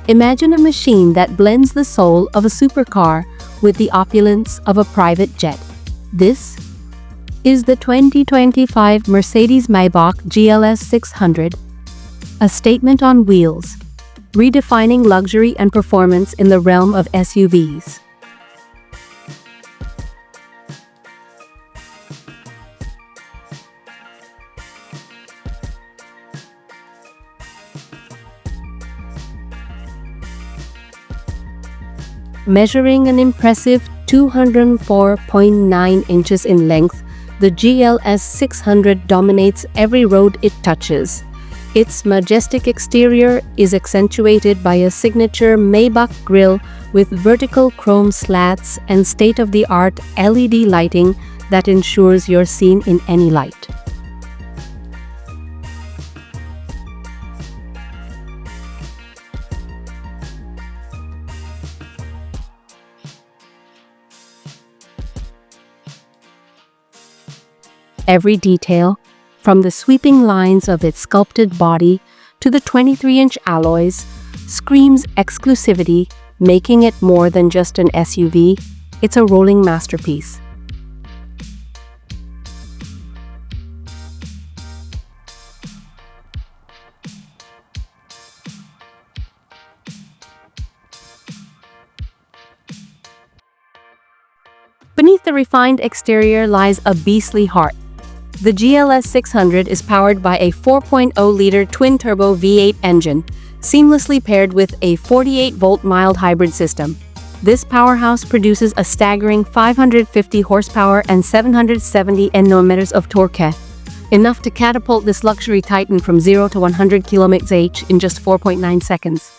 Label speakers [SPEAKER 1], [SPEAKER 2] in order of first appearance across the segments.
[SPEAKER 1] Imagine a machine that blends the soul of a supercar with the opulence of a private jet. This is the 2025 Mercedes-Maybach GLS 600, a statement on wheels, redefining luxury and performance in the realm of SUVs. Measuring an impressive 204.9 inches in length, the GLS 600 dominates every road it touches. Its majestic exterior is accentuated by a signature Maybach grille with vertical chrome slats and state-of-the-art LED lighting that ensures you're seen in any light. Every detail, from the sweeping lines of its sculpted body to the 23-inch alloys, screams exclusivity, making it more than just an SUV. It's a rolling masterpiece. Beneath the refined exterior lies a beastly heart. The GLS 600 is powered by a 4.0-liter twin-turbo V8 engine, seamlessly paired with a 48-volt mild hybrid system. This powerhouse produces a staggering 550 horsepower and 770 Nm of torque, enough to catapult this luxury titan from 0 to 100 km/h in just 4.9 seconds.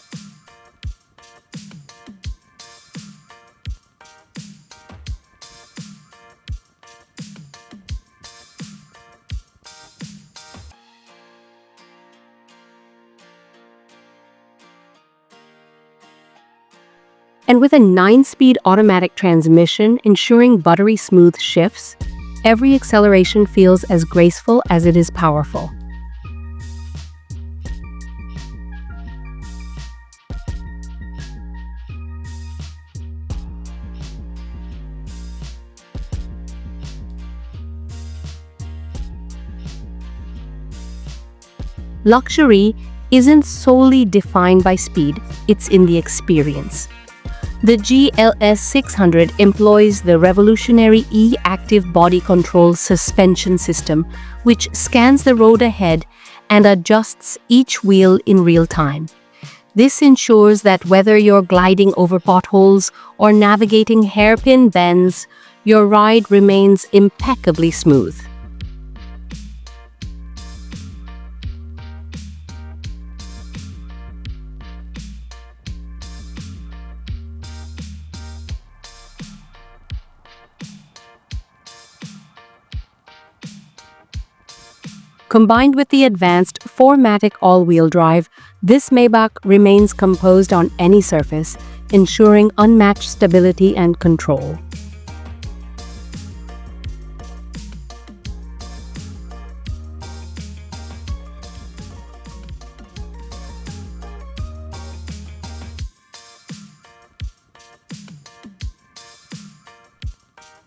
[SPEAKER 1] And with a 9-speed automatic transmission ensuring buttery smooth shifts, every acceleration feels as graceful as it is powerful. Luxury isn't solely defined by speed, it's in the experience. The GLS 600 employs the revolutionary E-Active Body Control suspension system, which scans the road ahead and adjusts each wheel in real time. This ensures that whether you're gliding over potholes or navigating hairpin bends, your ride remains impeccably smooth. Combined with the advanced 4MATIC all-wheel drive, this Maybach remains composed on any surface, ensuring unmatched stability and control.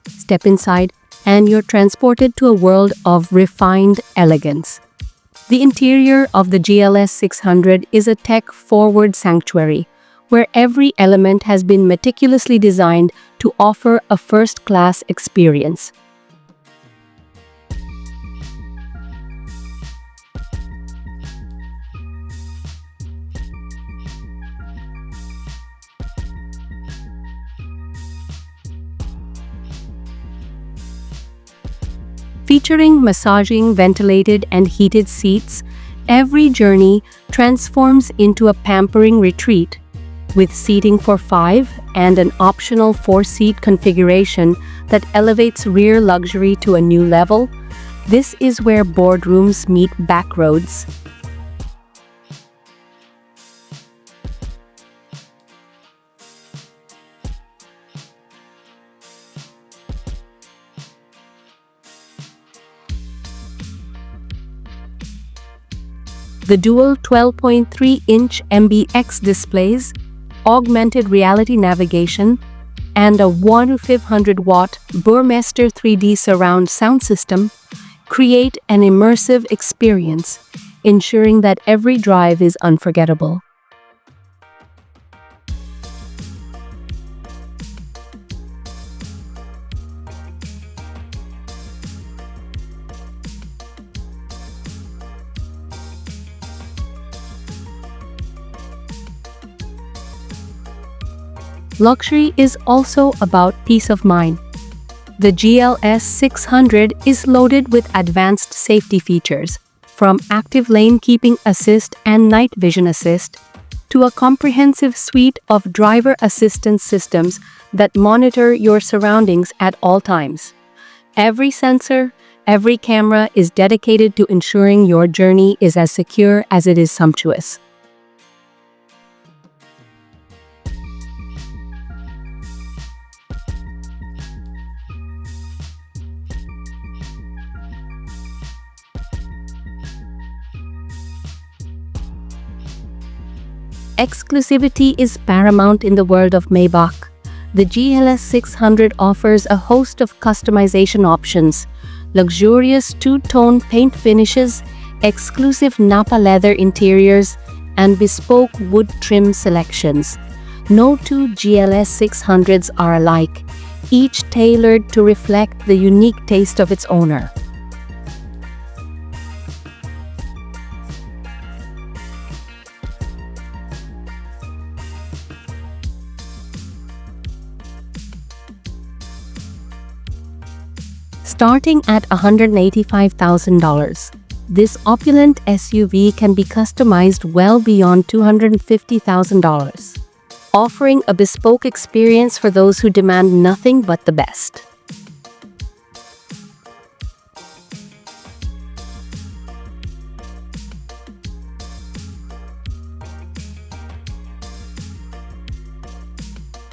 [SPEAKER 1] Step inside, and you're transported to a world of refined elegance. The interior of the GLS 600 is a tech-forward sanctuary, where every element has been meticulously designed to offer a first-class experience. Featuring massaging, ventilated, and heated seats, every journey transforms into a pampering retreat. With seating for 5 and an optional 4-seat configuration that elevates rear luxury to a new level, this is where boardrooms meet backroads. The dual 12.3-inch MBX displays, augmented reality navigation, and a 1,500-watt Burmester 3D surround sound system create an immersive experience, ensuring that every drive is unforgettable. Luxury is also about peace of mind. The GLS 600 is loaded with advanced safety features, from active lane keeping assist and night vision assist, to a comprehensive suite of driver assistance systems that monitor your surroundings at all times. Every sensor, every camera is dedicated to ensuring your journey is as secure as it is sumptuous. Exclusivity is paramount in the world of Maybach. The GLS 600 offers a host of customization options: luxurious two-tone paint finishes, exclusive Napa leather interiors, and bespoke wood trim selections. No two GLS 600s are alike, each tailored to reflect the unique taste of its owner. Starting at $185,000, this opulent SUV can be customized well beyond $250,000, offering a bespoke experience for those who demand nothing but the best.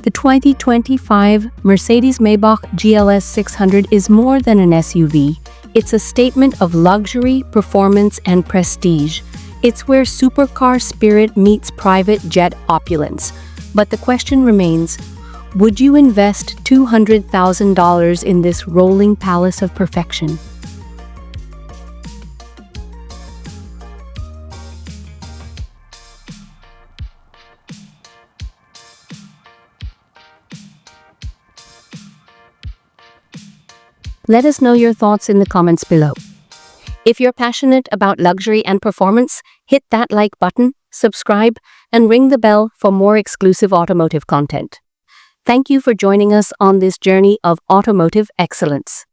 [SPEAKER 1] The 2025 Mercedes-Maybach GLS 600 is more than an SUV. It's a statement of luxury, performance, and prestige. It's where supercar spirit meets private jet opulence. But the question remains, would you invest $200,000 in this rolling palace of perfection? Let us know your thoughts in the comments below. If you're passionate about luxury and performance, hit that like button, subscribe, and ring the bell for more exclusive automotive content. Thank you for joining us on this journey of automotive excellence.